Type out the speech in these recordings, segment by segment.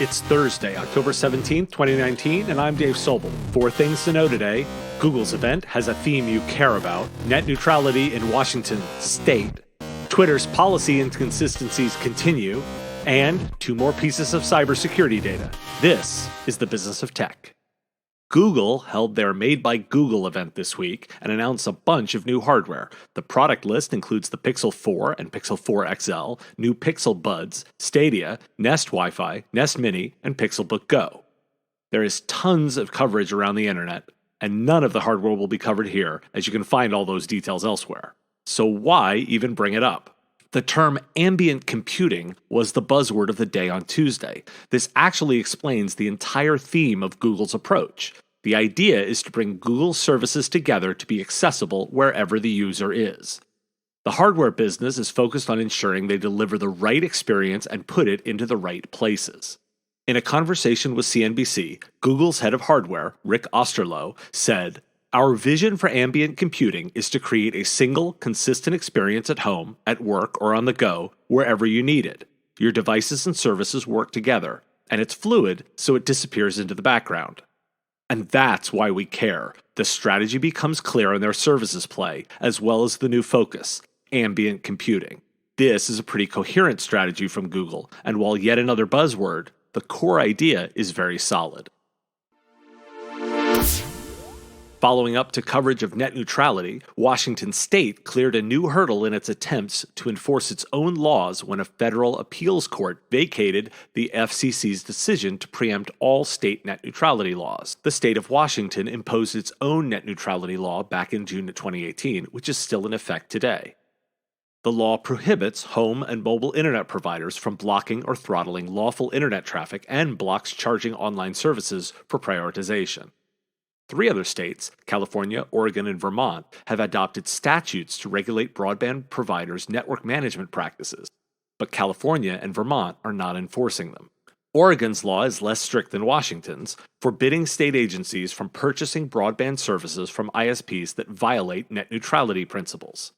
It's Thursday, October 17th, 2019, and I'm Dave Sobel. 4 things to know today. Google's event has a theme you care about. Net neutrality in Washington state. Twitter's policy inconsistencies continue. And 2 more pieces of cybersecurity data. This is the business of tech. Google held their Made by Google event this week and announced a bunch of new hardware. The product list includes the Pixel 4 and Pixel 4 XL, new Pixel Buds, Stadia, Nest Wi-Fi, Nest Mini, and Pixelbook Go. There is tons of coverage around the internet, and none of the hardware will be covered here, as you can find all those details elsewhere. So why even bring it up? The term ambient computing was the buzzword of the day on Tuesday. This actually explains the entire theme of Google's approach. The idea is to bring Google services together to be accessible wherever the user is. The hardware business is focused on ensuring they deliver the right experience and put it into the right places. In a conversation with CNBC, Google's head of hardware, Rick Osterloh, said, "Our vision for ambient computing is to create a single, consistent experience at home, at work, or on the go, wherever you need it. Your devices and services work together, and it's fluid, so it disappears into the background." And that's why we care. The strategy becomes clear in their services play, as well as the new focus, ambient computing. This is a pretty coherent strategy from Google, and while yet another buzzword, the core idea is very solid. Following up to coverage of net neutrality, Washington state cleared a new hurdle in its attempts to enforce its own laws when a federal appeals court vacated the FCC's decision to preempt all state net neutrality laws. The state of Washington imposed its own net neutrality law back in June of 2018, which is still in effect today. The law prohibits home and mobile internet providers from blocking or throttling lawful internet traffic and blocks charging online services for prioritization. 3 other states, California, Oregon, and Vermont, have adopted statutes to regulate broadband providers' network management practices, but California and Vermont are not enforcing them. Oregon's law is less strict than Washington's, forbidding state agencies from purchasing broadband services from ISPs that violate net neutrality principles.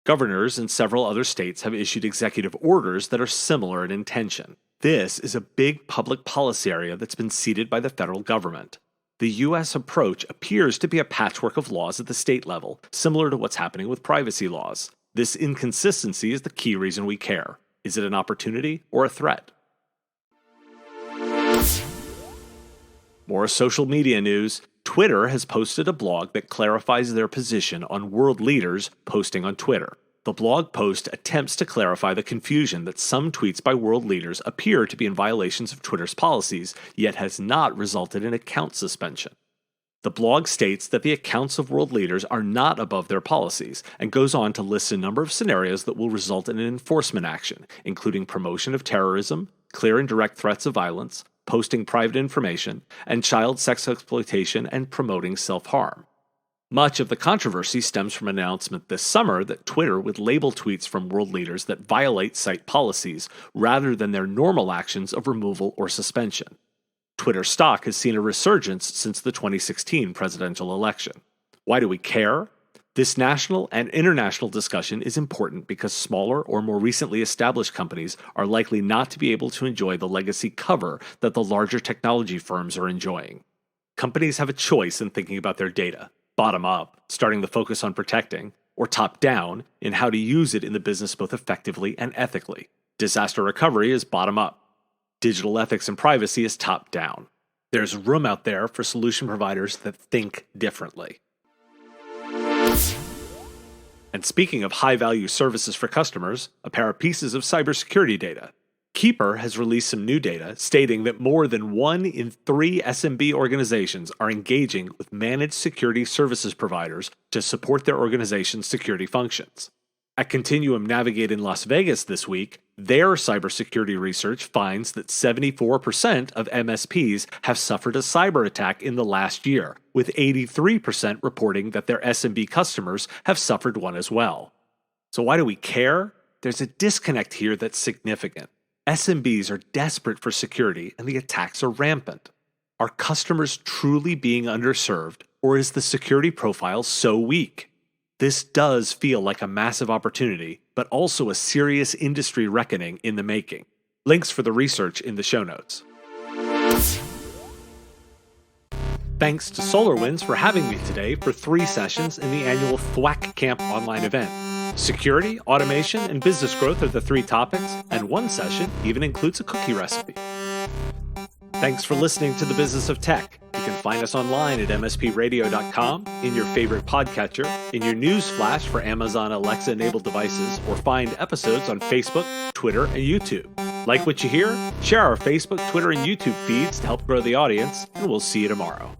Governors in several other states have issued executive orders that are similar in intention. This is a big public policy area that's been ceded by the federal government. The U.S. approach appears to be a patchwork of laws at the state level, similar to what's happening with privacy laws. This inconsistency is the key reason we care. Is it an opportunity or a threat? More social media news. Twitter has posted a blog that clarifies their position on world leaders posting on Twitter. The blog post attempts to clarify the confusion that some tweets by world leaders appear to be in violations of Twitter's policies, yet has not resulted in account suspension. The blog states that the accounts of world leaders are not above their policies, and goes on to list a number of scenarios that will result in an enforcement action, including promotion of terrorism, clear and direct threats of violence, posting private information, and child sex exploitation and promoting self-harm. Much of the controversy stems from an announcement this summer that Twitter would label tweets from world leaders that violate site policies rather than their normal actions of removal or suspension. Twitter stock has seen a resurgence since the 2016 presidential election. Why do we care? This national and international discussion is important because smaller or more recently established companies are likely not to be able to enjoy the legacy cover that the larger technology firms are enjoying. Companies have a choice in thinking about their data. Bottom up, starting the focus on protecting, or top down, in how to use it in the business both effectively and ethically. Disaster recovery is bottom up. Digital ethics and privacy is top down. There's room out there for solution providers that think differently. And speaking of high-value services for customers, a pair of pieces of cybersecurity data. Keeper has released some new data stating that more than 1 in 3 SMB organizations are engaging with managed security services providers to support their organization's security functions. At Continuum Navigate in Las Vegas this week, their cybersecurity research finds that 74% of MSPs have suffered a cyber attack in the last year, with 83% reporting that their SMB customers have suffered one as well. So why do we care? There's a disconnect here that's significant. SMBs are desperate for security and the attacks are rampant. Are customers truly being underserved, or is the security profile so weak? This does feel like a massive opportunity, but also a serious industry reckoning in the making. Links for the research in the show notes. Thanks to SolarWinds for having me today for 3 sessions in the annual Thwack Camp online event. Security, automation, and business growth are the 3 topics, and 1 session even includes a cookie recipe. Thanks for listening to The Business of Tech. You can find us online at mspradio.com, in your favorite podcatcher, in your news flash for Amazon Alexa-enabled devices, or find episodes on Facebook, Twitter, and YouTube. Like what you hear? Share our Facebook, Twitter, and YouTube feeds to help grow the audience, and we'll see you tomorrow.